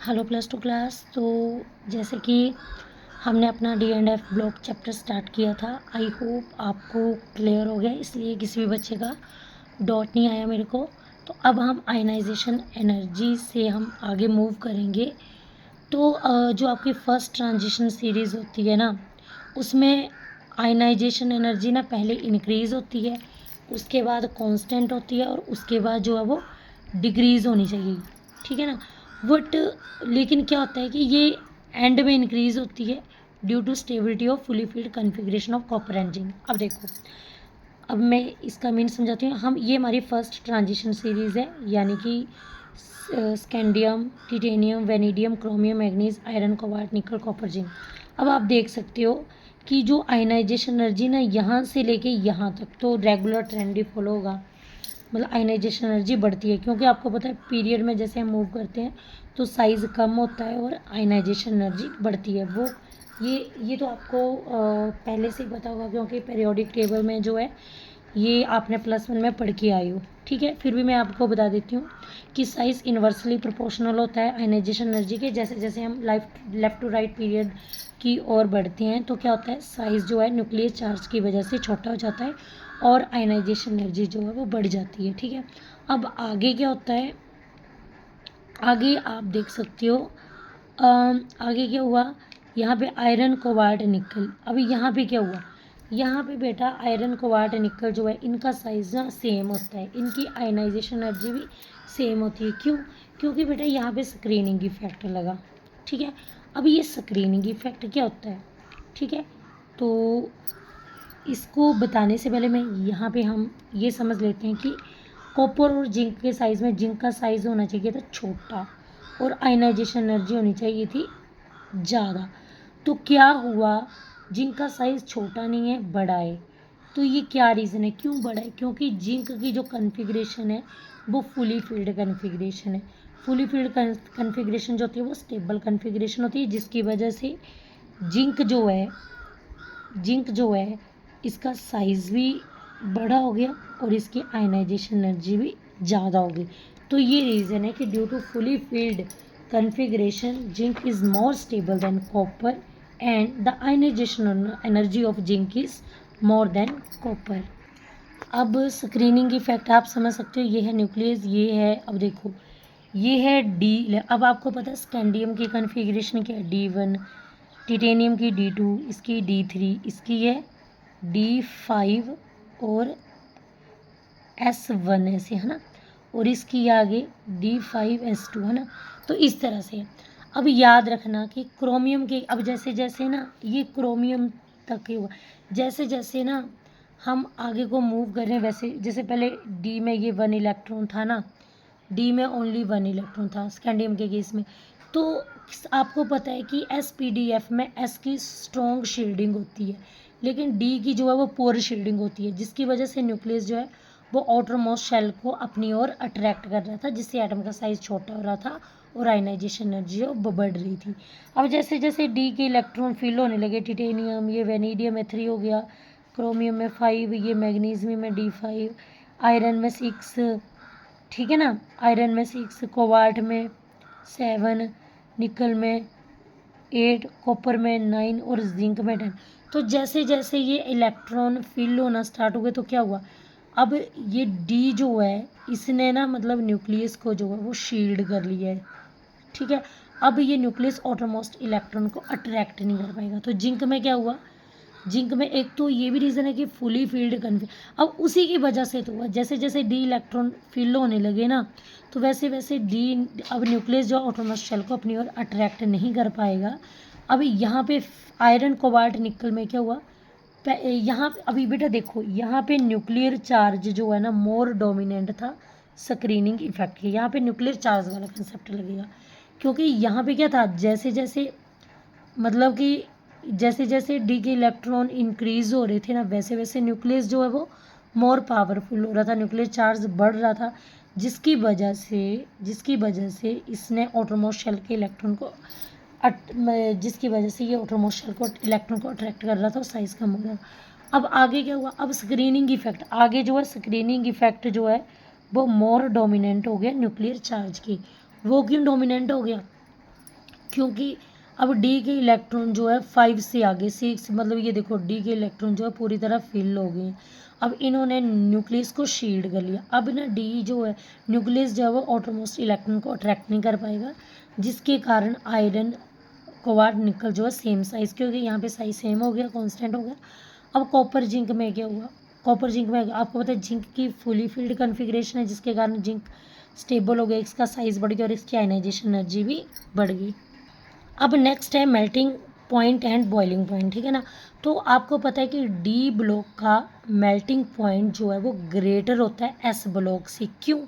Hello plus two class. तो जैसे कि हमने अपना D&F ब्लॉक चैप्टर स्टार्ट किया था, आई होप आपको क्लियर हो गया, इसलिए किसी भी बच्चे का डाउट नहीं आया मेरे को। तो अब हम आयनाइजेशन एनर्जी से हम आगे मूव करेंगे। तो जो आपकी फर्स्ट ट्रांजिशन सीरीज़ होती है ना, उसमें आयनाइजेशन एनर्जी ना पहले इंक्रीज़ होती है, उसके बाद कांस्टेंट होती है और उसके बाद जो है वो डिक्रीज़ होनी चाहिए, ठीक है ना। बट लेकिन क्या होता है कि ये एंड में इंक्रीज़ होती है due to stability of fully filled configuration of copper and zinc. अब देखो, अब मैं इसका मीन समझाती हूँ। हम ये हमारी फर्स्ट ट्रांजिशन सीरीज़ है, यानी कि scandium, titanium, vanadium, chromium, manganese, iron, cobalt, निकल, कॉपर, जिंक। अब आप देख सकते हो कि जो आयनाइजेशन एनर्जी ना यहाँ से लेके यहाँ तक तो रेगुलर ट्रेंड ही फॉलो होगा, मतलब आयनाइजेशन एनर्जी बढ़ती है, क्योंकि आपको पता है पीरियड में जैसे हम मूव करते हैं तो साइज़ कम होता है और आयनाइजेशन एनर्जी बढ़ती है। वो ये तो आपको पहले से ही पता होगा, क्योंकि पीरियोडिक टेबल में जो है ये आपने +1 में पढ़ के आई हो, ठीक है। फिर भी मैं आपको बता देती हूँ कि साइज़ इन्वर्सली प्रोपोर्शनल होता है आयनाइजेशन एनर्जी के। जैसे जैसे हम लेफ़्ट टू राइट पीरियड की ओर बढ़ते हैं तो क्या होता है, साइज़ जो है न्यूक्लियर चार्ज की वजह से छोटा हो जाता है और आयनाइजेशन एनर्जी जो है वो बढ़ जाती है, ठीक है। अब आगे क्या होता है, आगे आप देख सकते हो आगे क्या हुआ, यहाँ पे आयरन, कोबाल्ट, निकल। अभी यहाँ पे क्या हुआ, यहाँ पे बेटा आयरन, कोबाल्ट, निकल जो है इनका साइज़ ना सेम होता है, इनकी आयनाइजेशन एनर्जी भी सेम होती है। क्यों? क्योंकि बेटा यहाँ पे स्क्रीनिंग इफेक्ट लगा, ठीक है। अब ये स्क्रीनिंग इफेक्ट क्या होता है, ठीक है। तो इसको बताने से पहले मैं यहाँ पे हम ये समझ लेते हैं कि कॉपर और जिंक के साइज़ में जिंक का साइज़ होना चाहिए था छोटा और आयनाइजेशन एनर्जी होनी चाहिए थी ज़्यादा। तो क्या हुआ, जिंक का साइज़ छोटा नहीं है, बड़ा है। तो ये क्या रीज़न है, क्यों बड़ा है? क्योंकि जिंक की जो कॉन्फ़िगरेशन है वो फुली फील्ड कॉन्फ़िगरेशन है। फुली फील्ड कॉन्फ़िगरेशन जो होती है वो स्टेबल कॉन्फ़िगरेशन होती है, जिसकी वजह से जिंक जो है इसका साइज़ भी बड़ा हो गया और इसकी आयनाइजेशन एनर्जी भी ज़्यादा हो गई। तो ये रीज़न है कि due to fully filled configuration zinc is more stable than copper and the ionization energy of zinc is more than copper. अब स्क्रीनिंग इफेक्ट आप समझ सकते हो, ये है न्यूक्लियस, ये है, अब देखो ये है डी। अब आपको पता है स्कैंडियम की कॉन्फ़िगरेशन क्या है, D1, टिटेनियम की D2, इसकी D3, इसकी है D5 और S1 ऐसे, है ना, और इसकी आगे D5S2, है ना। तो इस तरह से अब याद रखना कि क्रोमियम के, अब जैसे जैसे ना ये क्रोमियम तक ही हुआ, जैसे जैसे ना हम आगे को मूव कर रहे हैं, वैसे जैसे पहले D में ये 1 इलेक्ट्रॉन था ना, D में ओनली 1 इलेक्ट्रॉन था स्कैंडियम के केस में। तो आपको पता है कि SPDF में S की स्ट्रॉन्ग शील्डिंग होती है, लेकिन D की जो है वो पोर शील्डिंग होती है, जिसकी वजह से न्यूक्लियस जो है वो आउटर मोस्ट शेल को अपनी ओर अट्रैक्ट कर रहा था, जिससे एटम का साइज़ छोटा हो रहा था और आयनाइजेशन एनर्जी बढ़ रही थी। अब जैसे जैसे D के इलेक्ट्रॉन फिल होने लगे, टिटेनियम, ये वेनेडियम में 3 हो गया, क्रोमियम में 5, ये मैग्नीशियम में D5, आयरन में 6, ठीक है ना, आयरन में 6, कोबाल्ट में 7, निकल में 8, कॉपर में 9 और जिंक में 10। तो जैसे जैसे ये इलेक्ट्रॉन फिल होना स्टार्ट हो गए तो क्या हुआ, अब ये डी जो है इसने ना मतलब न्यूक्लियस को जो है वो शील्ड कर लिया है, ठीक है। अब ये न्यूक्लियस ऑटोमोस्ट इलेक्ट्रॉन को अट्रैक्ट नहीं कर पाएगा। तो जिंक में क्या हुआ, जिंक में एक तो ये भी रीज़न है कि फुली फील्ड कन्फी, अब उसी की वजह से तो हुआ, जैसे जैसे डी इलेक्ट्रॉन फिल होने लगे ना, तो वैसे वैसे डी, अब न्यूक्लियस जो ऑटोनमस शेल को अपनी ओर अट्रैक्ट नहीं कर पाएगा। अब यहाँ पे आयरन, कोबाल्ट, निकल में क्या हुआ, यहाँ अभी बेटा देखो यहाँ पे न्यूक्लियर चार्ज जो है ना मोर डोमिनेंट था स्क्रीनिंग इफेक्ट के, यहाँ पे न्यूक्लियर चार्ज वाला कंसेप्ट लगेगा, क्योंकि यहाँ पे क्या था, जैसे जैसे मतलब कि जैसे जैसे डी के इलेक्ट्रॉन इंक्रीज हो रहे थे ना, वैसे वैसे न्यूक्लियस जो है वो मोर पावरफुल हो रहा था, न्यूक्लियर चार्ज बढ़ रहा था, जिसकी वजह से इसने ऑटोमोस्ट शेल के इलेक्ट्रॉन को जिसकी वजह से ये ऑटोमोस्ट शेल को इलेक्ट्रॉन को अट्रैक्ट कर रहा था और साइज़ कम हो रहा था। अब आगे क्या हुआ, अब स्क्रीनिंग इफेक्ट, आगे जो है स्क्रीनिंग इफेक्ट जो है वो मोर डोमिनेंट हो गया न्यूक्लियर चार्ज की। वो क्यों डोमिनेंट हो गया, क्योंकि अब डी के इलेक्ट्रॉन जो है 5 से आगे 6, मतलब ये देखो डी के इलेक्ट्रॉन जो है पूरी तरह फिल हो गए। अब इन्होंने न्यूक्लियस को शील्ड कर लिया। अब ना डी जो है न्यूक्लियस जो है वो ऑटोमोस्ट इलेक्ट्रॉन को अट्रैक्ट नहीं कर पाएगा, जिसके कारण आयरन कोबाल्ट निकल जो है सेम साइज, क्योंकि यहाँ पे साइज सेम हो गया, कांस्टेंट हो गया। अब कॉपर जिंक में क्या हुआ, कॉपर जिंक में आपको पता है जिंक की फुली फील्ड कन्फिग्रेशन है, जिसके कारण जिंक स्टेबल हो गया, इसका साइज बढ़ गया और इसकी आयनाइजेशन एनर्जी भी बढ़ गई। अब नेक्स्ट है melting point and boiling point, ठीक है ना। तो आपको पता है कि डी ब्लॉक का मेल्टिंग पॉइंट जो है वो ग्रेटर होता है एस ब्लॉक से। क्यों?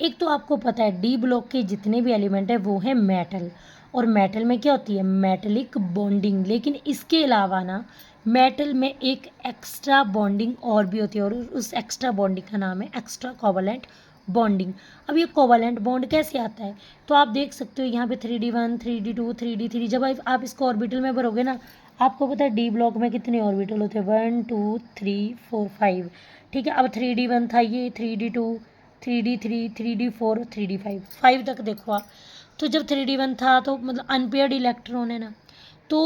एक तो आपको पता है डी ब्लॉक के जितने भी एलिमेंट है वो है मेटल, और मेटल में क्या होती है, मेटलिक बॉन्डिंग। लेकिन इसके अलावा ना मेटल में एक एक्स्ट्रा बॉन्डिंग और भी होती है, और उस एक्स्ट्रा बॉन्डिंग का नाम है एक्स्ट्रा कोवलेंट बॉन्डिंग। अब ये कोवलेंट बॉन्ड कैसे आता है, तो आप देख सकते हो यहाँ पे 3D1 3D2 3D3, जब आप इसको ऑर्बिटल में भरोगे ना, आपको पता है डी ब्लॉक में कितने ऑर्बिटल होते हैं, 1 2 3 4 5, ठीक है। अब 3D1 था, ये 3D2 3D3 3D4 3D5 5 तक देखो आप। तो जब 3D1 था तो मतलब अनपेयर्ड इलेक्ट्रॉन है ना, तो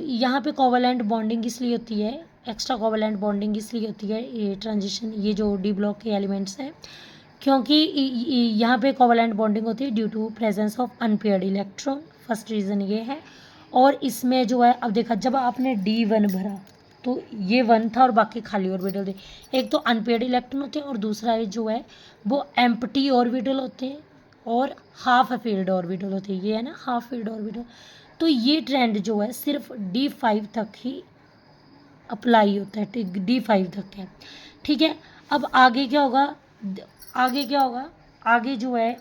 यहाँ पे कोवलेंट बॉन्डिंग इसलिए होती है, एक्स्ट्रा कोवलेंट बॉन्डिंग इसलिए होती है, ये ट्रांजिशन, ये जो डी ब्लॉक के एलिमेंट्स हैं, क्योंकि यहाँ पे कोवलेंट बॉन्डिंग होती है due to presence of unpaired electron. First reason ये है। और इसमें जो है, अब देखा जब आपने D1 भरा तो ये 1 था और बाकी खाली ऑर्बिटल थे। एक तो अनपेयर्ड इलेक्ट्रॉन होते हैं और दूसरा जो है वो एम्प्टी ऑर्बिटल होते हैं और हाफ फील्ड ऑर्बिटल होते हैं, ये है ना हाफ फील्ड ऑर्बिटल। तो ये ट्रेंड जो है सिर्फ D5 तक ही अप्लाई होता है, D5 तक है, ठीक है। अब आगे क्या होगा, आगे क्या होगा, आगे जो है,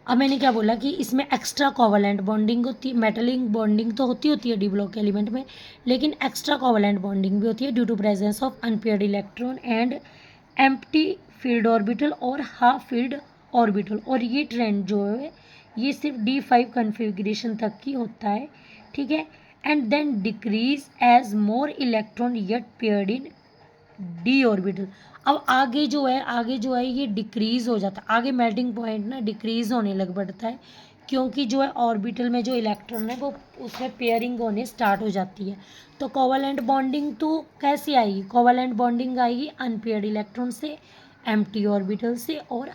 अब मैंने क्या बोला कि इसमें एक्स्ट्रा कोवलेंट बॉन्डिंग होती है, मेटलिक बॉन्डिंग तो होती है डी ब्लॉक के एलिमेंट में, लेकिन एक्स्ट्रा कोवलेंट बॉन्डिंग भी होती है due to presence of unpaired electron and empty filled orbital और हाफ फील्ड ऑर्बिटल। और ये ट्रेंड जो है ये सिर्फ D5 कन्फिग्रेशन तक ही होता है, ठीक है। And then decrease as more electron get paired in d orbital. अब आगे जो है ये डिक्रीज हो जाता है, आगे मेल्टिंग पॉइंट ना डिक्रीज होने लग पड़ता है, क्योंकि जो है ऑर्बिटल में जो इलेक्ट्रॉन है वो उसमें पेयरिंग होने स्टार्ट हो जाती है। तो कोवलेंट बॉन्डिंग तो कैसे आएगी, कोवलेंट बॉन्डिंग आएगी अनपेयर्ड इलेक्ट्रॉन से, एम्प्टी ऑर्बिटल से और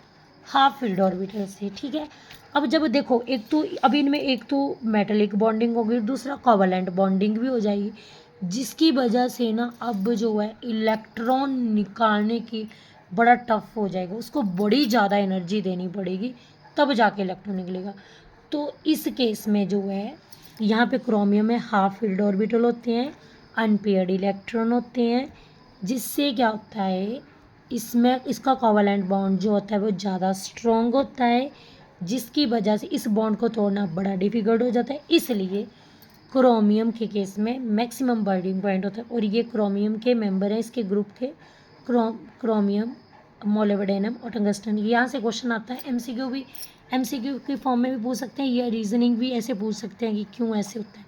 हाफ फील्ड ऑर्बिटल से, ठीक है। अब जब देखो एक तो अब इनमें एक तो मेटलिक बॉन्डिंग होगी, दूसरा कोवलेंट बॉन्डिंग भी हो जाएगी, जिसकी वजह से ना अब जो है इलेक्ट्रॉन निकालने की बड़ा टफ हो जाएगा, उसको बड़ी ज़्यादा एनर्जी देनी पड़ेगी तब जाके इलेक्ट्रॉन निकलेगा। तो इस केस में जो है यहाँ पे क्रोमियम में हाफ फील्ड ऑर्बिटल होते हैं, अनपेयर्ड इलेक्ट्रॉन होते हैं, जिससे क्या होता है इसमें इसका कोवलेंट बॉन्ड जो होता है वो ज़्यादा स्ट्रॉन्ग होता है, जिसकी वजह से इस बॉन्ड को तोड़ना बड़ा डिफ़िकल्ट हो जाता है। इसलिए क्रोमियम के केस में मैक्सिमम बॉइलिंग पॉइंट होता है, और ये क्रोमियम के मेंबर हैं इसके ग्रुप के, क्रोमियम मोलिब्डेनम और टंगस्टन। यहाँ से क्वेश्चन आता है, एमसीक्यू की फॉर्म में भी पूछ सकते हैं, या रीजनिंग भी ऐसे पूछ सकते हैं कि क्यों ऐसे होता है।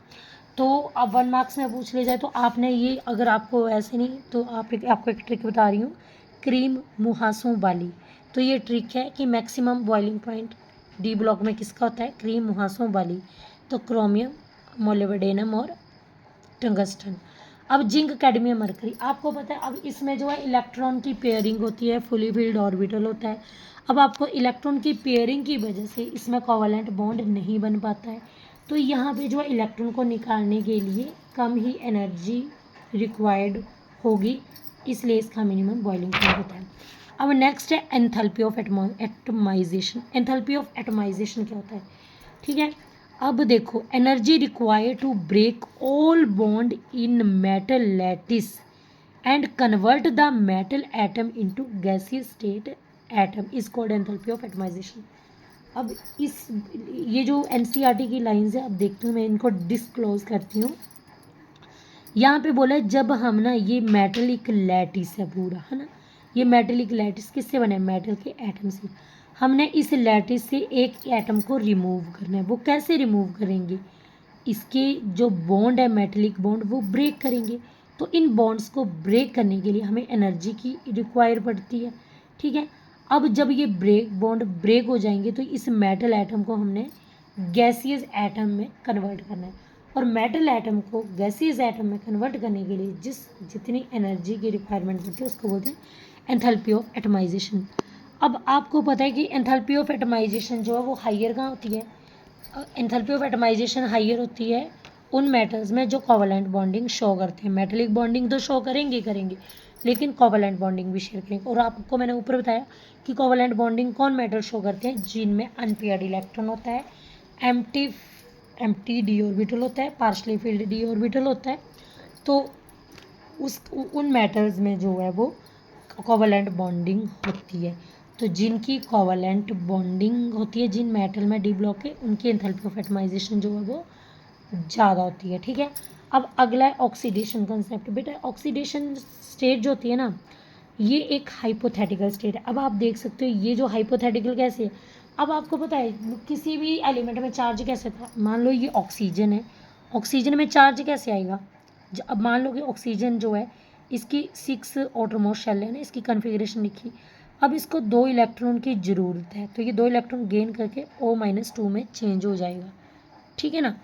तो अब 1 मार्क्स में पूछ ले जाए तो आपने ये, अगर आपको ऐसे नहीं तो आपको एक ट्रिक बता रही हूँ, क्रीम मुहासों वाली। तो ये ट्रिक है कि maximum boiling point D block में किसका होता है, क्रीम मुहासों वाली, तो क्रोमियम मोलिब्डेनम और टंगस्टन। अब जिंक कैडमियम मरकरी, आपको पता है अब इसमें जो है इलेक्ट्रॉन की पेयरिंग होती है, फुली फील्ड ऑर्बिटल होता है। अब आपको इलेक्ट्रॉन की पेयरिंग की वजह से इसमें कोवलेंट बॉन्ड नहीं बन पाता है, तो यहाँ पे जो है इलेक्ट्रॉन को निकालने के लिए कम ही एनर्जी रिक्वायर्ड होगी, इसलिए इसका मिनिमम बॉइलिंग पॉइंट होता है। अब नेक्स्ट है enthalpy of atomization. Enthalpy of atomization क्या होता है, ठीक है। अब देखो, energy required to break all bond in metal lattice and convert the metal atom into gaseous state atom is called enthalpy of atomization. अब ये जो एनसीईआरटी की लाइंस है, अब देखती हूँ मैं इनको डिस्क्लोज करती हूँ। यहाँ पे बोला है जब हम ना, ये मेटलिक लैटिस है पूरा, है ना, ये मेटलिक लैटिस किससे बना है, मेटल के एटम से। हमने इस लैटिस से एक एटम को रिमूव करना है। वो कैसे रिमूव करेंगे, इसके जो बॉन्ड है मेटलिक बॉन्ड वो ब्रेक करेंगे। तो इन बॉन्ड्स को ब्रेक करने के लिए हमें एनर्जी की रिक्वायर पड़ती है, ठीक है। अब जब ये बॉन्ड ब्रेक हो जाएंगे तो इस मेटल एटम को हमने गैसियस एटम में कन्वर्ट करना है। और मेटल एटम को गैसियस एटम में कन्वर्ट करने के लिए जितनी एनर्जी की रिक्वायरमेंट होती है उसको बोलते हैं एंथैल्पी ऑफ एटमाइजेशन। अब आपको पता है कि एंथैल्पी ऑफ एटमाइजेशन जो है वो हाइयर कहाँ होती है? एंथैल्पी ऑफ एटमाइजेशन हाइयर होती है उन मेटल्स में जो कोवलेंट बॉन्डिंग शो करते हैं। मेटेलिक बॉन्डिंग तो शो करेंगे लेकिन कोवलेंट बॉन्डिंग भी शेयर करेंगे। और आपको मैंने ऊपर बताया कि कोवलेंट बॉन्डिंग कौन मेटल शो करते हैं? जिनमें अनपेयर्ड इलेक्ट्रॉन होता है, एम्प्टी डी ऑर्बिटल होता है, पार्शली फिल्ड डी ऑर्बिटल होता है। तो उन मेटल्स में जो है वो कोवलेंट बॉन्डिंग होती है। तो जिनकी कोवलेंट बॉन्डिंग होती है जिन मेटल में डी ब्लॉक है उनकी एंथैल्पी ऑफ एटमाइजेशन जो है वो ज़्यादा होती है। ठीक है, अब अगला है ऑक्सीडेशन कंसेप्ट। बेटा ऑक्सीडेशन स्टेट जो होती है ना, ये एक हाइपोथेटिकल स्टेट है। अब आप देख सकते हो ये जो हाइपोथेटिकल कैसे है। अब आपको पता है किसी भी एलिमेंट में चार्ज कैसे था? मान लो ये ऑक्सीजन है, ऑक्सीजन में चार्ज कैसे आएगा? अब मान लो कि ऑक्सीजन जो है इसकी 6 आउटरमोस्ट शेल है ना, इसकी कन्फिग्रेशन लिखी। अब इसको 2 इलेक्ट्रॉन की ज़रूरत है, तो ये 2 इलेक्ट्रॉन गेन करके O-2 में चेंज हो जाएगा। ठीक है ना।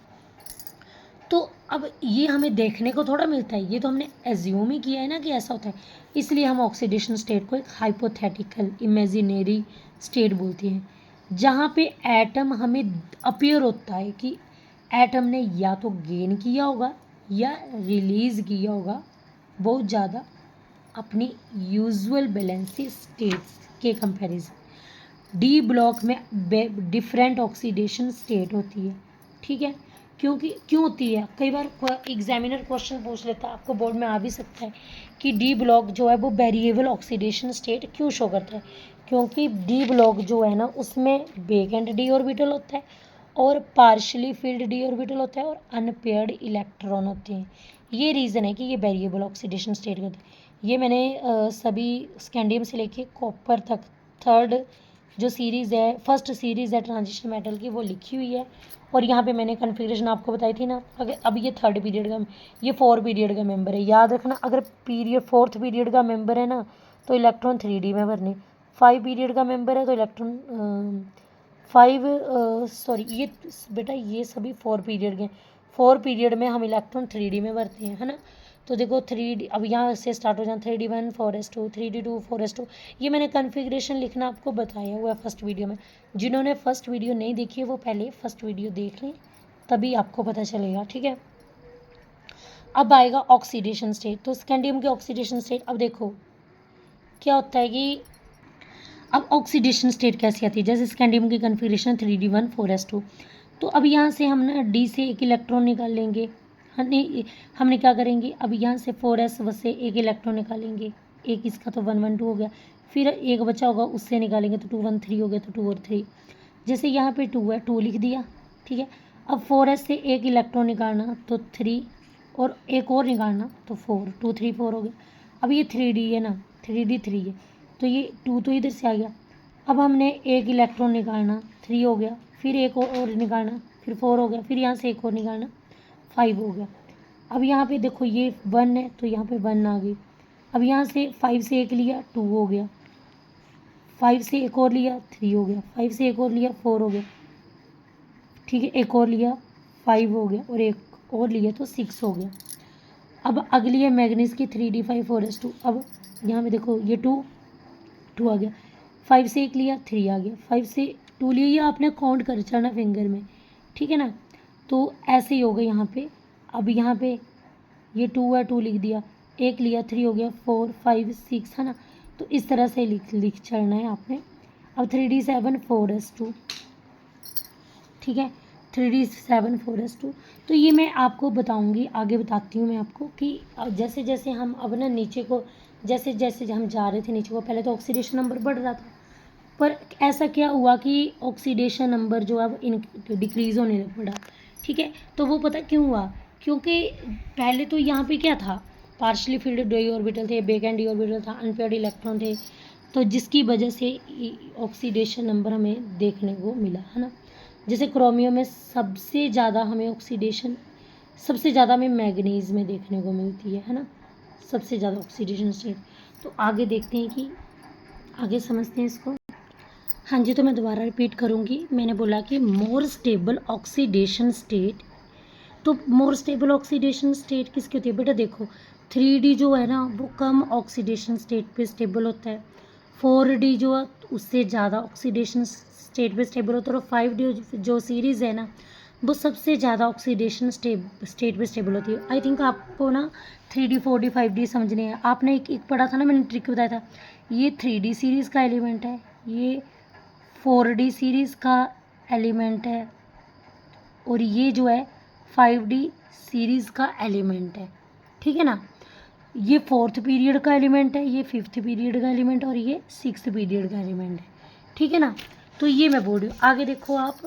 तो अब ये हमें देखने को थोड़ा मिलता है, ये तो हमने एज्यूम ही किया है ना कि ऐसा होता है। इसलिए हम ऑक्सीडेशन स्टेट को एक हाइपोथेटिकल इमेजिनरी स्टेट बोलते हैं, जहाँ पे एटम हमें अपीयर होता है कि एटम ने या तो गेन किया होगा या रिलीज़ किया होगा बहुत ज़्यादा अपनी यूजुअल बैलेंसी स्टेट्स के कंपैरिजन। डी ब्लॉक में डिफरेंट ऑक्सीडेशन स्टेट होती है। ठीक है, क्यों होती है? कई बार एग्जामिनर क्वेश्चन पूछ लेता है, आपको बोर्ड में आ भी सकता है कि डी ब्लॉक जो है वो वेरिएबल ऑक्सीडेशन स्टेट क्यों शो करता है? क्योंकि डी ब्लॉक जो है ना उसमें वेकेंट डी ऑर्बिटल होता है और पार्शली फिल्ड डी ऑर्बिटल होता है और अनपेयर्ड इलेक्ट्रॉन होते हैं। ये रीज़न है कि ये वेरिएबल ऑक्सीडेशन स्टेट करते हैं। ये मैंने सभी स्कैंडियम से लेके कॉपर तक थर्ड जो सीरीज़ है, फर्स्ट सीरीज़ है ट्रांजिशन मेटल की, वो लिखी हुई है। और यहाँ पे मैंने कन्फिग्रेशन आपको बताई थी ना। अगर अब ये थर्ड पीरियड का, ये 4 पीरियड का मेंबर है, याद रखना। अगर पीरियड 4th पीरियड का मेंबर है ना तो इलेक्ट्रॉन 3D में भरने। 5 पीरियड का मेंबर है तो इलेक्ट्रॉन 5 सॉरी ये बेटा ये सभी 4 पीरियड के। 4 पीरियड में हम इलेक्ट्रॉन 3D में भरते हैं, है ना। तो देखो 3D अब यहाँ से स्टार्ट हो जाए 3D1 4s2 3D2 4s2। ये मैंने कन्फिग्रेशन लिखना आपको बताया हुआ है फर्स्ट वीडियो में। जिन्होंने फर्स्ट वीडियो नहीं देखी है वो पहले फर्स्ट वीडियो देख लें, तभी आपको पता चलेगा। ठीक है, अब आएगा ऑक्सीडेशन स्टेट। तो स्कैंडियम के ऑक्सीडेशन स्टेट, अब देखो क्या होता है कि अब ऑक्सीडेशन स्टेट कैसी आती है। जैसे स्कैंडियम की कन्फिग्रेशन 3D1 4s2। तो अब यहाँ से हम ना डी से एक इलेक्ट्रॉन निकाल लेंगे। हमने क्या करेंगे, अब यहाँ से 4s से एक इलेक्ट्रॉन निकालेंगे, एक इसका तो 1 1 2 हो गया। फिर एक बचा होगा उससे निकालेंगे तो 2 1 3 हो गया, तो 2 और 3। जैसे यहाँ पे 2 है, 2 लिख दिया। ठीक है, अब 4s से एक इलेक्ट्रॉन निकालना तो 3 और एक और निकालना तो 4, 2 3 4 हो गया। अब ये 3D है ना, 3D 3 है तो ये 2 तो इधर से आ गया। अब हमने एक इलेक्ट्रॉन निकालना, 3 हो गया। फिर एक और निकालना, फिर 4 हो गया। फिर यहाँ से एक और निकालना, 5 हो गया। अब यहाँ पे देखो ये 1 है तो यहाँ पे 1 आ गई। अब यहाँ से 5 से एक लिया 2 हो गया, 5 से एक और लिया 3 हो गया, 5 से एक और लिया 4 हो गया। ठीक है, एक और लिया 5 हो गया और एक और लिया तो 6 हो गया। अब अगली है मैग्नीज की 3D5 4s2। अब यहाँ पे देखो ये 2 आ गया, 5 से एक लिया 3 आ गया, 5 से 2 लिया, ये आपने काउंट कर चलना फिंगर में। ठीक है ना, तो ऐसे ही होगा यहाँ पे। अब यहाँ पे ये 2 है, 2 लिख दिया, एक लिया 3 हो गया, 4 5 6 है ना। तो इस तरह से लिख चलना है आपने। अब 3D7 4s2। ठीक है, 3D7 4s2। तो ये मैं आपको बताऊंगी, आगे बताती हूँ मैं आपको कि जैसे जैसे हम अब ना नीचे को जैसे जैसे हम जा रहे थे नीचे को, पहले तो ऑक्सीडेशन नंबर बढ़ रहा था, पर ऐसा क्या हुआ कि ऑक्सीडेशन नंबर जो है वो डिक्रीज़ होने लग पड़ा। ठीक है, तो वो पता क्यों हुआ? क्योंकि पहले तो यहाँ पे क्या था, पार्शली फिल्ड डी ऑर्बिटल थे, वेकेंट डी ऑर्बिटल था, अनपेयर्ड इलेक्ट्रॉन थे, तो जिसकी वजह से ऑक्सीडेशन नंबर हमें देखने को मिला, है ना। जैसे क्रोमियम में सबसे ज़्यादा हमें ऑक्सीडेशन, सबसे ज़्यादा हमें मैग्नीज में देखने को मिलती है ना, सबसे ज़्यादा ऑक्सीडेशन स्टेट। तो आगे देखते हैं कि आगे समझते हैं इसको। हाँ जी, तो मैं दोबारा रिपीट करूँगी। मैंने बोला कि मोर स्टेबल ऑक्सीडेशन स्टेट, तो मोर स्टेबल ऑक्सीडेशन स्टेट किसकी होती है बेटा? देखो 3D जो है ना वो कम ऑक्सीडेशन स्टेट पे स्टेबल होता है, 4D जो है उससे ज़्यादा ऑक्सीडेशन स्टेट पे स्टेबल होता है, और 5D जो सीरीज़ है ना वो सबसे ज़्यादा ऑक्सीडेशन स्टेट पे स्टेबल होती है। आई थिंक आपको ना 3D 4D 5D समझनी है। आपने एक पढ़ा था ना, मैंने ट्रिक बताया था, ये 3D सीरीज़ का एलिमेंट है, ये 4D सीरीज़ का एलिमेंट है, और ये जो है 5D सीरीज़ का एलिमेंट है। ठीक है ना, ये 4th पीरियड का एलिमेंट है, ये 5th पीरियड का एलिमेंट, और ये 6th पीरियड का एलिमेंट है। ठीक है ना, तो ये मैं बोल रही हूँ। आगे देखो आप,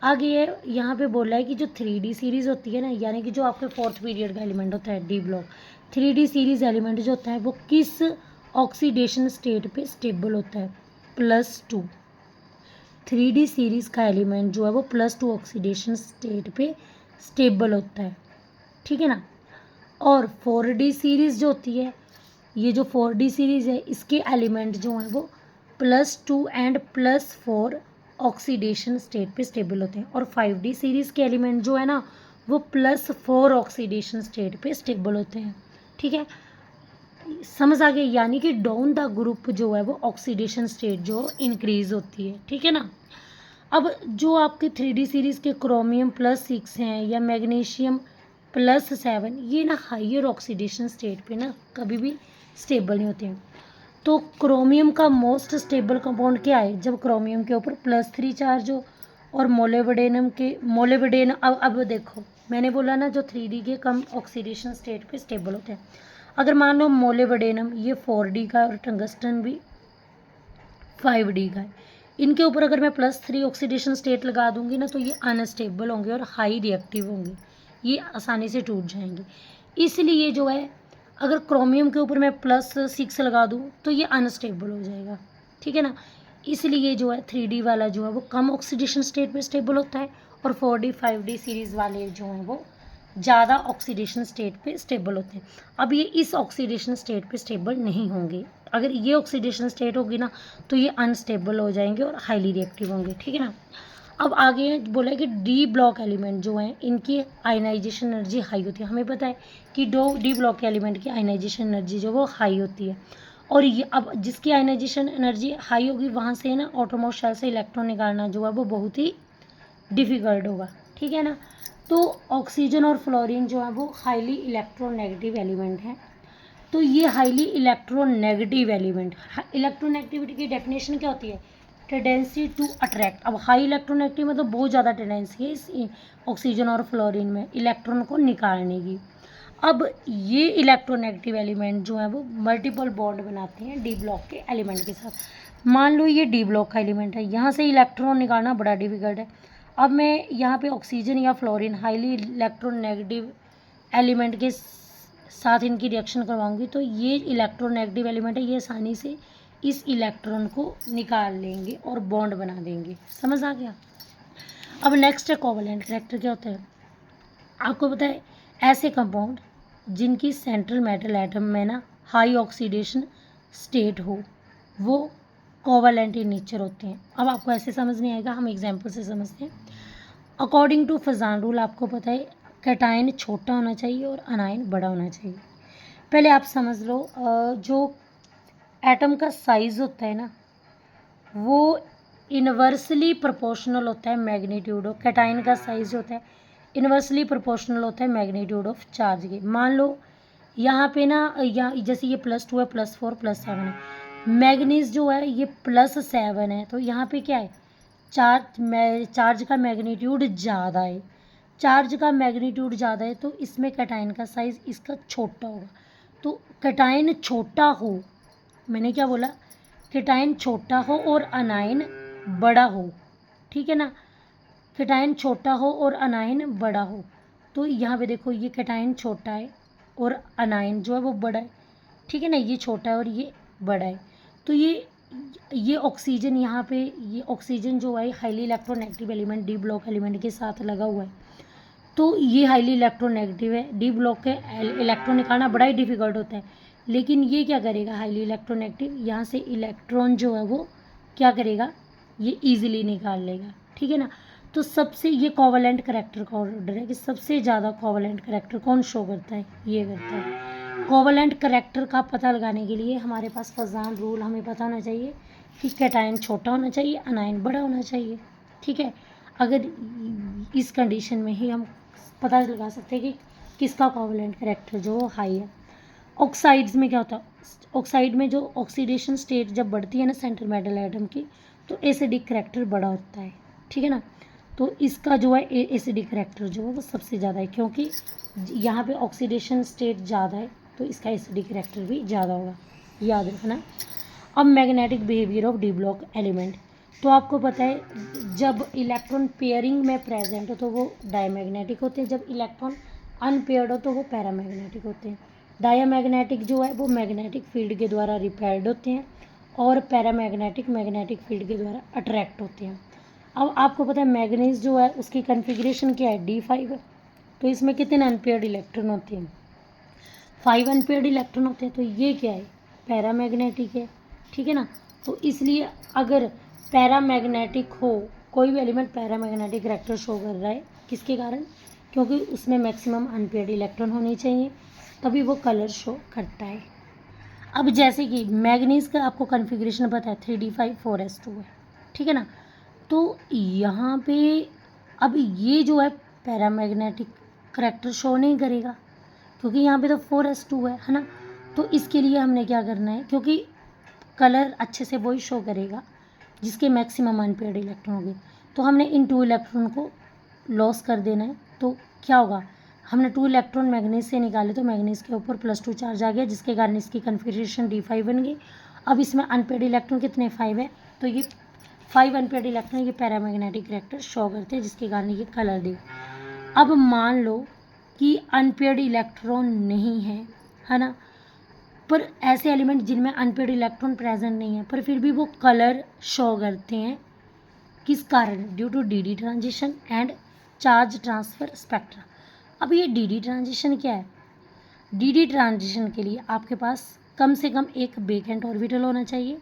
आगे ये यहाँ पे बोल रहा है कि जो 3D सीरीज़ होती है ना, यानी कि जो आपके 4th पीरियड का एलिमेंट होता है D block, 3D series element जो होता है वो किस ऑक्सीडेशन स्टेट पे स्टेबल होता है? +2। 3D सीरीज़ का एलिमेंट जो है वो +2 ऑक्सीडेशन स्टेट पे स्टेबल होता है। ठीक है ना, और 4D सीरीज़ जो होती है, ये जो 4D सीरीज़ है इसके एलिमेंट जो हैं वो +2 एंड +4 ऑक्सीडेशन स्टेट पे स्टेबल होते हैं, और 5D सीरीज़ के एलिमेंट जो है ना वो +4 ऑक्सीडेशन स्टेट पे स्टेबल होते हैं। ठीक है, समझ आ गया? यानी कि डाउन द ग्रुप जो है वो ऑक्सीडेशन स्टेट जो इंक्रीज होती है। ठीक है ना, अब जो आपके 3D सीरीज़ के क्रोमियम +6 हैं या मैग्नीशियम +7, ये ना हाइयर ऑक्सीडेशन स्टेट पे ना कभी भी स्टेबल नहीं होते हैं। तो क्रोमियम का मोस्ट स्टेबल कंपाउंड क्या है? जब क्रोमियम के ऊपर +3 चार्ज हो, और मोलिब्डेनम अब देखो मैंने बोला ना जो 3D के कम ऑक्सीडेशन स्टेट पे स्टेबल होते हैं। अगर मान लो मोलिब्डेनम ये 4D का, और टंगस्टन भी 5D का है, इनके ऊपर अगर मैं +3 ऑक्सीडेशन स्टेट लगा दूंगी ना तो ये अनस्टेबल होंगे और हाई रिएक्टिव होंगे, ये आसानी से टूट जाएंगे। इसलिए जो है अगर क्रोमियम के ऊपर मैं +6 लगा दूं तो ये अनस्टेबल हो जाएगा। ठीक है ना, इसलिए जो है 3D वाला जो है वो कम ऑक्सीडेशन स्टेट पे स्टेबल होता है, और 4D 5D सीरीज़ वाले जो हैं वो ज़्यादा ऑक्सीडेशन स्टेट पे स्टेबल होते हैं। अब ये इस ऑक्सीडेशन स्टेट पे स्टेबल नहीं होंगे, अगर ये ऑक्सीडेशन स्टेट होगी ना तो ये अनस्टेबल हो जाएंगे और हाईली रिएक्टिव होंगे। ठीक है ना, अब आगे बोला है कि डी ब्लॉक एलिमेंट जो हैं इनकी आयनाइजेशन एनर्जी हाई होती है। हमें पता है कि डी ब्लॉक के एलिमेंट की आयनाइजेशन एनर्जी जो वो हाई होती है, और ये अब जिसकी आयनाइजेशन एनर्जी हाई होगी वहाँ से ना ऑटोमोस्ट शेल से इलेक्ट्रॉन निकालना जो है वो बहुत ही डिफ़िकल्ट होगा। ठीक है ना, तो ऑक्सीजन और फ्लोरीन जो है वो हाईली इलेक्ट्रोनेगेटिव एलिमेंट हैं। तो ये हाईली इलेक्ट्रोनेगेटिव एलिमेंट, इलेक्ट्रोनेगेटिविटी की डेफिनेशन क्या होती है? Tendency to attract. अब हाई इलेक्ट्रोनेगेटिव मतलब बहुत ज़्यादा टेंडेंसी है इस ऑक्सीजन और फ्लोरीन में इलेक्ट्रॉन को निकालने की। अब ये इलेक्ट्रोनेगेटिव एलिमेंट जो है वो मल्टीपल बॉन्ड बनाते हैं डी ब्लॉक के एलिमेंट के साथ। मान लो ये डी ब्लॉक का एलिमेंट है, यहाँ से इलेक्ट्रॉन निकालना बड़ा डिफिकल्ट है। अब मैं यहाँ पे ऑक्सीजन या फ्लोरीन हाईली इलेक्ट्रोनेगेटिव एलिमेंट के साथ इनकी रिएक्शन करवाऊंगी तो ये इलेक्ट्रोनेगेटिव एलिमेंट है, ये आसानी से इस इलेक्ट्रॉन को निकाल लेंगे और बॉन्ड बना देंगे। समझ आ गया? अब नेक्स्ट है कोवैलेंट कैरेक्टर। क्या होता है? आपको पता है ऐसे कंपाउंड जिनकी सेंट्रल मेटल एटम में ना हाई ऑक्सीडेशन स्टेट हो वो कोवैलेंट इन नेचर होते हैं। अब आपको ऐसे समझ नहीं आएगा, हम एग्जांपल से समझते हैं। अकॉर्डिंग टू फजान रूल आपको पता है कैटायन छोटा होना चाहिए और अनायन बड़ा होना चाहिए। पहले आप समझ लो जो एटम का साइज़ होता है ना वो इन्वर्सली प्रोपोर्शनल होता है मैग्नीट्यूड ऑफ, कैटायन का साइज़ होता है इन्वर्सली प्रोपोर्शनल होता है मैग्नीट्यूड ऑफ चार्ज के। मान लो यहाँ पे ना यहाँ जैसे ये +2 है, +4 +7 है, मैग्नीज जो है ये +7 है, तो यहाँ पे क्या है चार्ज का मैग्नीट्यूड ज़्यादा है। चार्ज का मैग्नीट्यूड ज़्यादा है तो इसमें कैटायन का साइज़ इसका छोटा होगा। तो कैटायन छोटा हो, मैंने क्या बोला? कैटायन छोटा हो और अनायन बड़ा हो। ठीक है ना, कैटायन छोटा हो और अनायन बड़ा हो। तो यहाँ पे देखो ये कैटायन छोटा है और अनायन जो है वो बड़ा है। ठीक है ना, ये छोटा है और ये बड़ा है। तो ये ऑक्सीजन यहाँ पे ये ऑक्सीजन जो है highly electronegative element D block element के साथ लगा हुआ है, तो ये हाईली इलेक्ट्रोनेगेटिव है। डी ब्लॉक के इलेक्ट्रॉन निकालना बड़ा ही डिफिकल्ट होता है, लेकिन ये क्या करेगा हाईली इलेक्ट्रोनेगेटिव, यहाँ से इलेक्ट्रॉन जो है वो क्या करेगा ये ईजिली निकाल लेगा, ठीक है ना। तो सबसे ये कोवलेंट करैक्टर का ऑर्डर है कि सबसे ज़्यादा कोवलेंट करैक्टर कौन शो करता है, ये करता है। कोवलेंट करैक्टर का पता लगाने के लिए हमारे पास फजान रूल हमें पता होना चाहिए कि कैटायन छोटा होना चाहिए, अनायन बड़ा होना चाहिए, ठीक है। अगर इस कंडीशन में ही हम पता लगा सकते हैं कि किसका कोवलेंट करैक्टर जो हाई है। ऑक्साइड्स में क्या होता है, ऑक्साइड में जो ऑक्सीडेशन स्टेट जब बढ़ती है ना सेंटर मेटल एटम की, तो एसिडिक करैक्टर बड़ा होता है, ठीक है ना। तो इसका जो है एसिडिक करैक्टर जो है वो सबसे ज़्यादा है, क्योंकि यहाँ पे ऑक्सीडेशन स्टेट ज़्यादा है तो इसका एसिडिक करैक्टर भी ज़्यादा होगा, याद रखना। अब magnetic behaviour of D block element, तो आपको पता है जब इलेक्ट्रॉन पेयरिंग में प्रेजेंट हो तो वो डायमैग्नेटिक होते हैं, जब इलेक्ट्रॉन अनपेयर्ड हो तो वो पैरामैग्नेटिक होते हैं। डायमैग्नेटिक जो है वो मैग्नेटिक फील्ड के द्वारा रिपेल्ड होते हैं और पैरामैग्नेटिक मैग्नेटिक फील्ड के द्वारा अट्रैक्ट होते हैं। अब आपको पता है मैग्नीज जो है उसकी कन्फिग्रेशन क्या है, D5 है। तो इसमें कितने अनपेयर्ड इलेक्ट्रॉन होते हैं, 5 अनपेयर्ड इलेक्ट्रॉन होते हैं। तो ये क्या है, पैरामैग्नेटिक है, ठीक है ना। तो इसलिए अगर पैरामैग्नेटिक हो, कोई भी एलिमेंट पैरामैग्नेटिक करैक्टर शो कर रहा है, किसके कारण, क्योंकि उसमें मैक्सिमम अनपेयर्ड इलेक्ट्रॉन होने चाहिए, तभी वो कलर शो करता है। अब जैसे कि मैग्नीज का आपको कन्फिग्रेशन पता है 3D5 4s2 है, ठीक है ना। तो यहाँ पे अब ये जो है पैरामैग्नेटिक करैक्टर शो नहीं करेगा, क्योंकि यहाँ पे तो 4s2 है ना। तो इसके लिए हमने क्या करना है, क्योंकि कलर अच्छे से वही शो करेगा जिसके मैक्सिमम अनपेयर्ड इलेक्ट्रॉन होंगे, तो हमने इन 2 इलेक्ट्रॉन को लॉस कर देना है। तो क्या होगा, हमने 2 इलेक्ट्रॉन मैग्नीज से निकाले तो मैग्नीज के ऊपर +2 चार्ज आ गया, जिसके कारण इसकी कन्फिग्रेशन D5 बन गई। अब इसमें अनपेयर्ड इलेक्ट्रॉन कितने, 5 है, तो ये 5 अनपेयर्ड इलेक्ट्रॉन ये पैरामैग्नेटिक करैक्टर शो करते हैं, जिसके कारण ये कलर दे। अब मान लो कि अनपेयर्ड इलेक्ट्रॉन नहीं है ना, पर ऐसे एलिमेंट जिनमें अनपेयर्ड इलेक्ट्रॉन प्रेजेंट नहीं है पर फिर भी वो कलर शो करते हैं, किस कारण, due to DD transition and charge transfer spectra. अब ये DD ट्रांजिशन क्या है, DD ट्रांजिशन के लिए आपके पास कम से कम एक वेकेंट ऑर्बिटल होना चाहिए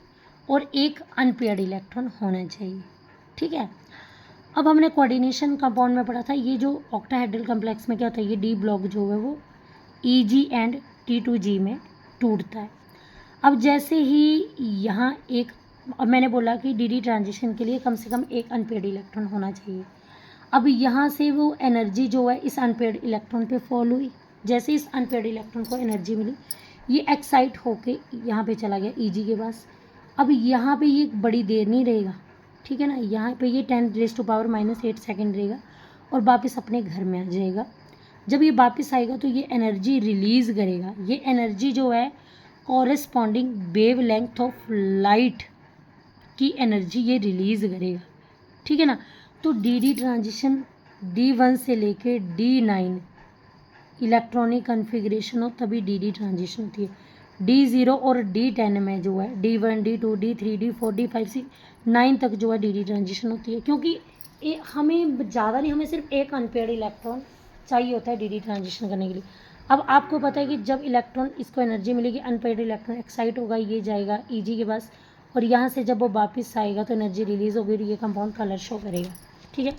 और एक अनपेयर्ड इलेक्ट्रॉन होना चाहिए, ठीक है। अब हमने कोऑर्डिनेशन कंपाउंड में पढ़ा था, ये जो ऑक्टाहेड्रल कॉम्प्लेक्स में क्या होता है, ये D ब्लॉक जो है वो EG एंड T2G में टूटता है। अब जैसे ही यहाँ एक, अब मैंने बोला कि DD ट्रांजिशन के लिए कम से कम एक अनपेयर्ड इलेक्ट्रॉन होना चाहिए। अब यहाँ से वो एनर्जी जो है इस अनपेयर्ड इलेक्ट्रॉन पे फॉल हुई, जैसे इस अनपेयर्ड इलेक्ट्रॉन को एनर्जी मिली, ये एक्साइट होके यहाँ पे चला गया EG के पास। अब यहाँ पे ये बड़ी देर नहीं रहेगा, ठीक है ना, यहाँ पे ये 10⁻⁻8 सेकेंड रहेगा और वापस अपने घर में आ जाएगा। जब ये वापस आएगा तो ये एनर्जी रिलीज़ करेगा, ये एनर्जी जो है corresponding wave length of light की एनर्जी ये रिलीज़ करेगा, ठीक है ना। तो DD ट्रांजिशन D1 से लेके D9 इलेक्ट्रॉनिक कन्फिग्रेशन हो तभी DD ट्रांजिशन होती है। D0 और D10 में जो है D1 D2 D3 D4 D5 से 9 तक जो है DD ट्रांजिशन होती है, क्योंकि हमें ज़्यादा नहीं, हमें सिर्फ एक अनपेयर्ड इलेक्ट्रॉन चाहिए होता है DD ट्रांजिशन करने के लिए। अब आपको पता है कि जब इलेक्ट्रॉन इसको एनर्जी मिलेगी, अनपेयर्ड इलेक्ट्रॉन एक्साइट होगा, ये जाएगा EG के पास और यहाँ से जब वो वापस आएगा तो एनर्जी रिलीज़ होगी और ये कंपाउंड कलर शो करेगा, ठीक है।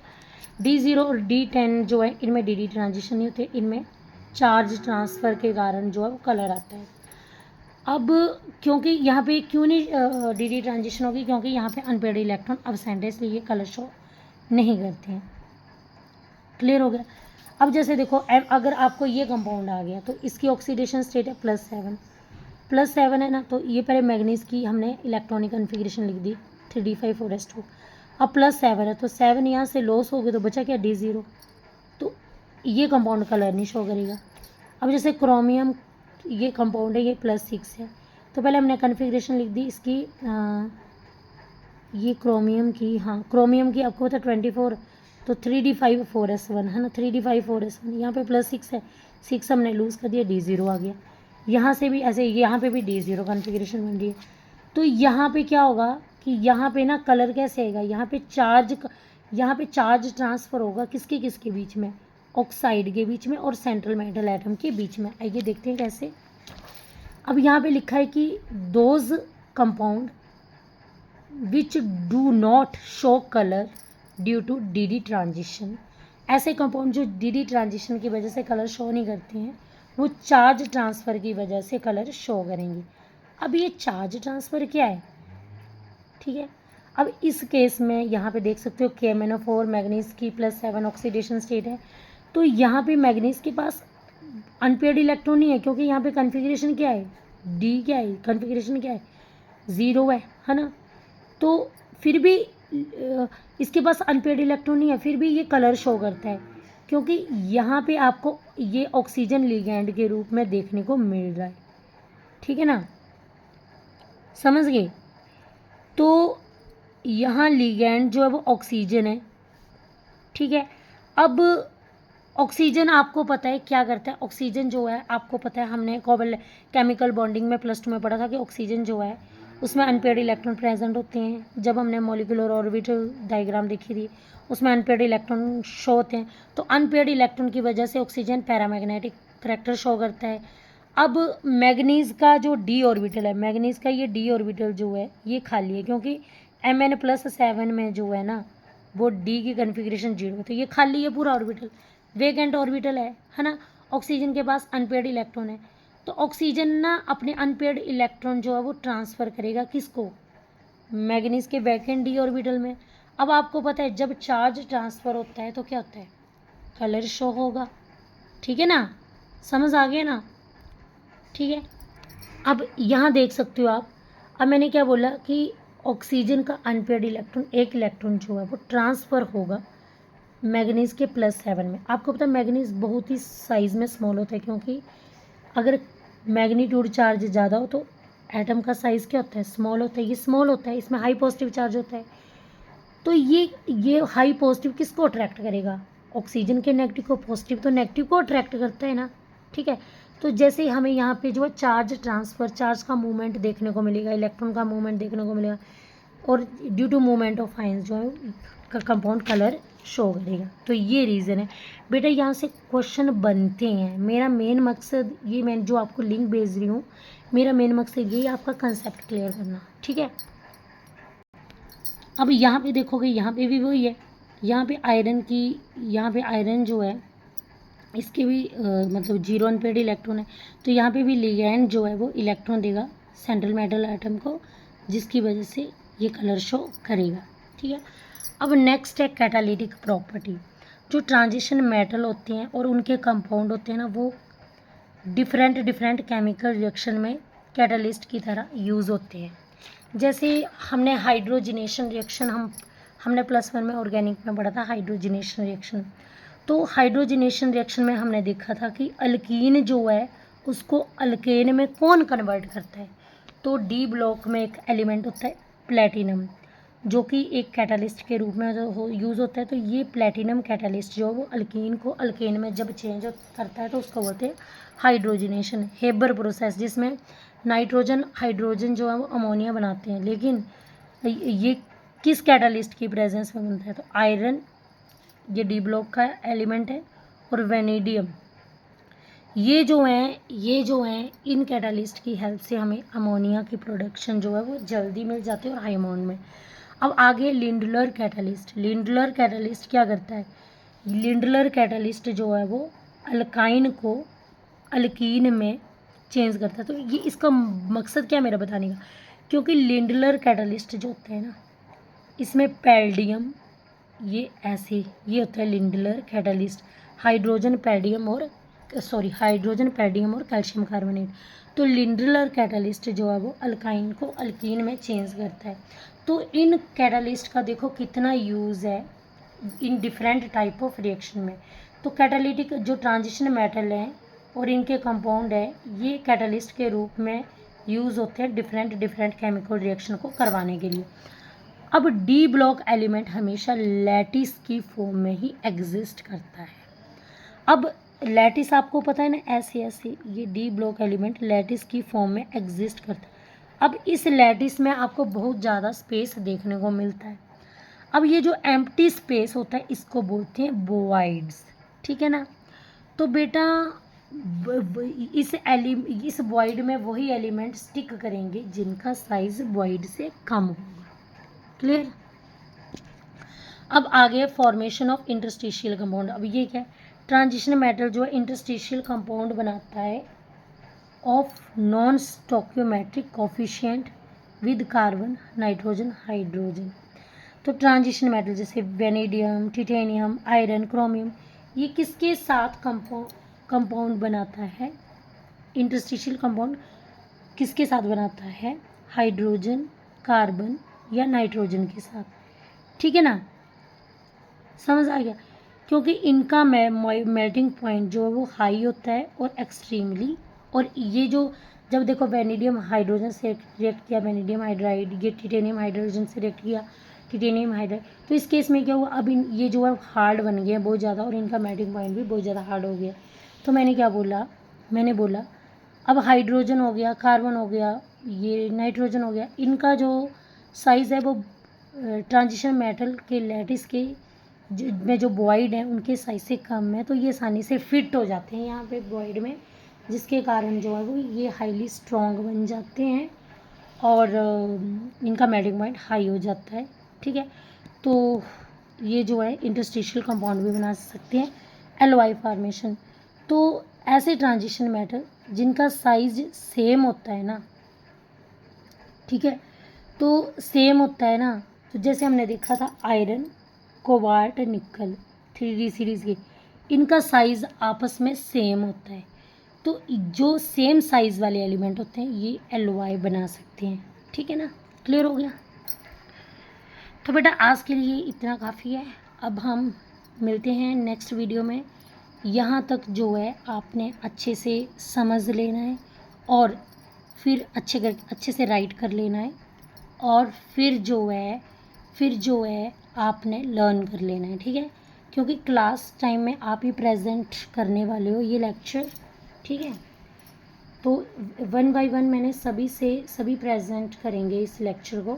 D0 और D10 जो है इनमें DD ट्रांजिशन नहीं होते, इनमें चार्ज ट्रांसफ़र के कारण जो है वो कलर आता है। अब क्योंकि यहाँ पे क्यों नहीं DD ट्रांजिशन होगी, क्योंकि यहाँ पे अनपेयर्ड इलेक्ट्रॉन अब्सेंट है, इसलिए ये कलर शो नहीं करते हैं। क्लियर हो गया। अब जैसे देखो अगर आपको ये कंपाउंड आ गया तो इसकी ऑक्सीडेशन स्टेट है +7 है ना, तो ये पहले मैग्नीज की हमने इलेक्ट्रॉनिक कन्फिग्रेशन लिख दी 3D5 4s2। अब +7 है तो 7 यहाँ से लॉस हो गए तो बचा क्या, D0, तो ये कंपाउंड कलर नहीं शो करेगा। अब जैसे क्रोमियम, ये कंपाउंड है, ये +6 है, तो पहले हमने कन्फिग्रेशन लिख दी इसकी, ये क्रोमियम की, हाँ क्रोमियम की आपको पता 24, तो 3D5 4s1 है ना, 3D5 4s1, यहाँ पे +6 है, 6 हमने लूज़ कर दिया, D0 आ गया। यहाँ से भी ऐसे, यहाँ पे भी D0 कन्फिग्रेशन बन रही है। तो यहाँ पे क्या होगा कि यहाँ पे ना कलर कैसे आएगा, यहाँ पे चार्ज ट्रांसफ़र होगा किसके किसके बीच में, ऑक्साइड के बीच में और सेंट्रल मेटल एटम के बीच में। आइए देखते हैं कैसे। अब यहाँ पे लिखा है कि those compound which do not show colour due to d transition. ऐसे कंपाउंड जो डी ट्रांजिशन की वजह से कलर शो नहीं करते हैं वो चार्ज ट्रांसफ़र की वजह से कलर शो करेंगे। अब ये चार्ज ट्रांसफ़र क्या है, ठीक है। अब इस केस में यहाँ पे देख सकते हो KMnO4 मैग्नीज की +7 ऑक्सीडेशन स्टेट है, तो यहाँ पे मैग्नीज के पास अनपेयर्ड इलेक्ट्रॉन नहीं है क्योंकि यहाँ पे कन्फिग्रेशन क्या है, डी क्या है, कन्फिग्रेशन क्या है, 0 है ना। तो फिर भी इसके पास अनपेयर्ड इलेक्ट्रॉन नहीं है, फिर भी ये कलर शो करता है क्योंकि यहाँ पे आपको ये ऑक्सीजन लिगैंड के रूप में देखने को मिल रहा है, ठीक है ना, समझ गए। तो यहाँ लिगैंड जो है वो ऑक्सीजन है, ठीक है। अब ऑक्सीजन आपको पता है क्या करता है, ऑक्सीजन जो है आपको पता है, हमने केमिकल बॉन्डिंग में +2 में पढ़ा था कि ऑक्सीजन जो है उसमें अनपेयर्ड इलेक्ट्रॉन प्रेजेंट होते हैं। जब हमने मॉलिक्यूलर ऑर्बिटल डायग्राम देखी थी उसमें अनपेयर्ड इलेक्ट्रॉन शो होते हैं, तो अनपेयर्ड इलेक्ट्रॉन की वजह से ऑक्सीजन पैरामैग्नेटिक करैक्टर शो करता है। अब मैग्नीज का जो डी ऑर्बिटल है, मैग्नीज का ये डी ऑर्बिटल जो है ये खाली है क्योंकि Mn+7 में जो है ना वो डी की कन्फिग्रेशन 0 है, तो ये खाली है पूरा ऑर्बिटल, वेकेंट ऑर्बिटल है ना। ऑक्सीजन के पास अनपेयर्ड इलेक्ट्रॉन है, तो ऑक्सीजन ना अपने अनपेयर्ड इलेक्ट्रॉन जो है वो ट्रांसफ़र करेगा किसको, मैग्नीज के वैकेंट डी ऑर्बिटल में। अब आपको पता है जब चार्ज ट्रांसफ़र होता है तो क्या होता है, कलर शो होगा, ठीक है ना, समझ आ गया ना, ठीक है। अब यहाँ देख सकते हो आप, अब मैंने क्या बोला कि ऑक्सीजन का अनपेयर्ड इलेक्ट्रॉन, एक इलेक्ट्रॉन जो है वो ट्रांसफ़र होगा मैग्नीज के +7 में। आपको पता है मैग्नीज बहुत ही साइज़ में स्मॉल होता है क्योंकि अगर मैग्नीट्यूड चार्ज ज़्यादा हो तो एटम का साइज़ क्या होता है, स्मॉल होता है, ये स्मॉल होता है, इसमें हाई पॉजिटिव चार्ज होता है। तो ये हाई पॉजिटिव किसको अट्रैक्ट करेगा, ऑक्सीजन के नेगेटिव को, पॉजिटिव तो नेगेटिव को अट्रैक्ट करता है ना, ठीक है। तो जैसे हमें यहाँ पे जो है चार्ज ट्रांसफ़र, चार्ज का मूवमेंट देखने को मिलेगा, इलेक्ट्रॉन का मूवमेंट देखने को मिलेगा, और due to movement of ions जो है कंपाउंड कलर शो करेगा। तो ये रीज़न है बेटा, यहाँ से क्वेश्चन बनते हैं। मेरा मेन मकसद ये, मैं जो आपको लिंक भेज रही हूँ, मेरा मेन मकसद ये आपका कंसेप्ट क्लियर करना, ठीक है। अब यहाँ पे देखोगे, यहाँ पे भी वही है, यहाँ पे आयरन की, यहाँ पे आयरन जो है इसके भी मतलब 0 अनपेयर्ड इलेक्ट्रॉन है, तो यहाँ पे भी लिगैंड जो है वो इलेक्ट्रॉन देगा सेंट्रल मेटल एटम को, जिसकी वजह से ये कलर शो करेगा, ठीक है। अब नेक्स्ट है कैटालिटिक प्रॉपर्टी। जो ट्रांजिशन मेटल होते हैं और उनके कंपाउंड होते हैं ना, वो डिफरेंट केमिकल रिएक्शन में कैटालिस्ट की तरह यूज़ होते हैं। जैसे हमने हाइड्रोजिनेशन रिएक्शन, हमने +1 में ऑर्गेनिक में पढ़ा था हाइड्रोजिनेशन रिएक्शन। तो हाइड्रोजिनेशन रिएक्शन में हमने देखा था कि अल्कीन जो है उसको अल्केन में कौन कन्वर्ट करता है, तो डी ब्लॉक में एक एलिमेंट होता है प्लेटिनम, जो कि एक कैटालिस्ट के रूप में जो यूज़ होता है। तो ये प्लेटिनम कैटालिस्ट जो है वो अल्कीन को अल्केन में जब चेंज करता है तो उसको बोलते हैं हाइड्रोजिनेशन, हेबर प्रोसेस, जिसमें नाइट्रोजन हाइड्रोजन जो है वो अमोनिया बनाते हैं। लेकिन ये किस कैटालिस्ट की प्रेजेंस में बनता है, तो आयरन, ये डी ब्लॉक का एलिमेंट है, और वेनेडियम, ये जो हैं इन कैटालिस्ट की हेल्प से हमें अमोनिया की प्रोडक्शन जो है वो जल्दी मिल जाती है और हाई अमाउंट में। अब आगे लिंडलर कैटालिस्ट। लिंडलर कैटालिस्ट क्या करता है, लिंडलर कैटालिस्ट जो है वो अल्काइन को अल्कीन में चेंज करता है। तो ये इसका मकसद क्या है मेरा बताने का, क्योंकि लिंडलर कैटालिस्ट जो होते हैं ना, इसमें पैल्डियम, ये ऐसे, ये होता है लिंडलर कैटालिस्ट, हाइड्रोजन पैल्डियम और कैल्शियम कार्बोनेट। तो लिंडलर कैटालिस्ट जो है वो अल्काइन को अल्कीन में चेंज करता है। तो इन कैटालिस्ट का देखो कितना यूज़ है in different type of reaction में। तो कैटालिटिक जो ट्रांजिशन मेटल हैं और इनके कंपाउंड है, ये कैटालिस्ट के रूप में यूज़ होते हैं डिफरेंट केमिकल रिएक्शन को करवाने के लिए। अब डी ब्लॉक एलिमेंट हमेशा लैटिस की फॉर्म में ही एग्जिस्ट करता है। अब लैटिस आपको पता है ना, ऐसे ये डी ब्लॉक एलिमेंट लैटिस की फॉर्म में एग्जिस्ट करता है। अब इस लैटिस में आपको बहुत ज़्यादा स्पेस देखने को मिलता है। अब ये जो एम्प्टी स्पेस होता है इसको बोलते हैं वॉइड्स, ठीक है ना। तो बेटा इस वॉइड में वही एलिमेंट स्टिक करेंगे जिनका साइज वॉइड से कम होगा, क्लियर। अब आगे फॉर्मेशन ऑफ इंटरस्टिशियल कंपाउंड। अब ये क्या है, ट्रांजिशन मेटल जो है इंटरस्टिशियल कंपाउंड बनाता है of non stoichiometric coefficient with carbon, nitrogen, hydrogen. तो ट्रांजिशन मेटल जैसे वेनेडियम, टिटेनियम, आयरन, क्रोमियम, ये किसके साथ कंपाउंड बनाता है, इंटरस्टिशियल कंपाउंड किसके साथ बनाता है, हाइड्रोजन, कार्बन या नाइट्रोजन के साथ, ठीक है ना, समझ आ गया। क्योंकि इनका मेल्टिंग पॉइंट जो है वो हाई होता है और एक्सट्रीमली, और ये जो जब देखो वेनेडियम हाइड्रोजन से रिएक्ट किया, वेनेडियम हाइड्राइड, ये टिटेनियम हाइड्रोजन से रिएक्ट किया, टिटेनियम हाइड्राइड, तो इस केस में क्या हुआ, अब ये जो है हार्ड बन गया बहुत ज़्यादा और इनका मेल्टिंग पॉइंट भी बहुत ज़्यादा हार्ड हो गया। तो मैंने क्या बोला, मैंने बोला अब हाइड्रोजन हो गया, कार्बन हो गया, ये नाइट्रोजन हो गया, इनका जो साइज़ है वो ट्रांजिशन मेटल के लैटिस के में जो वॉइड है उनके साइज से कम है, तो ये आसानी से फिट हो जाते हैं यहाँ पे वॉइड में, जिसके कारण जो है वो ये हाईली स्ट्रॉन्ग बन जाते हैं और इनका मेल्टिंग पॉइंट हाई हो जाता है, ठीक है। तो ये जो है इंटरस्टिशियल कंपाउंड भी बना सकते हैं, एलवाई फॉर्मेशन। तो ऐसे ट्रांजिशन मेटल जिनका साइज सेम होता है ना, ठीक है, तो सेम होता है ना, तो जैसे हमने देखा था आयरन, कोबाल्ट, निकल, 3D सीरीज़ के, इनका साइज़ आपस में सेम होता है, तो जो सेम साइज़ वाले एलिमेंट होते हैं ये एलवाई बना सकते हैं, ठीक है ना, क्लियर हो गया। तो बेटा आज के लिए इतना काफ़ी है, अब हम मिलते हैं नेक्स्ट वीडियो में। यहाँ तक जो है आपने अच्छे से समझ लेना है और फिर अच्छे से राइट कर लेना है, और फिर जो है आपने लर्न कर लेना है, ठीक है, क्योंकि क्लास टाइम में आप ही प्रेजेंट करने वाले हो ये लेक्चर, ठीक है। तो 1 बाय 1 मैंने सभी प्रेजेंट करेंगे इस लेक्चर को,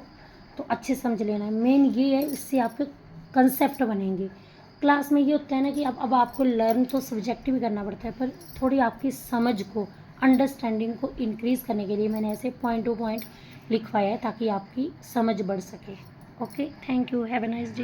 तो अच्छे से समझ लेना है। मेन ये है, इससे आपके कंसेप्ट बनेंगे। क्लास में ये होता है ना कि अब आपको लर्न तो सब्जेक्ट भी करना पड़ता है, पर थोड़ी आपकी समझ को, अंडरस्टैंडिंग को इंक्रीज़ करने के लिए मैंने ऐसे पॉइंट टू पॉइंट लिखवाया है ताकि आपकी समझ बढ़ सके। Okay, thank you, have a nice day.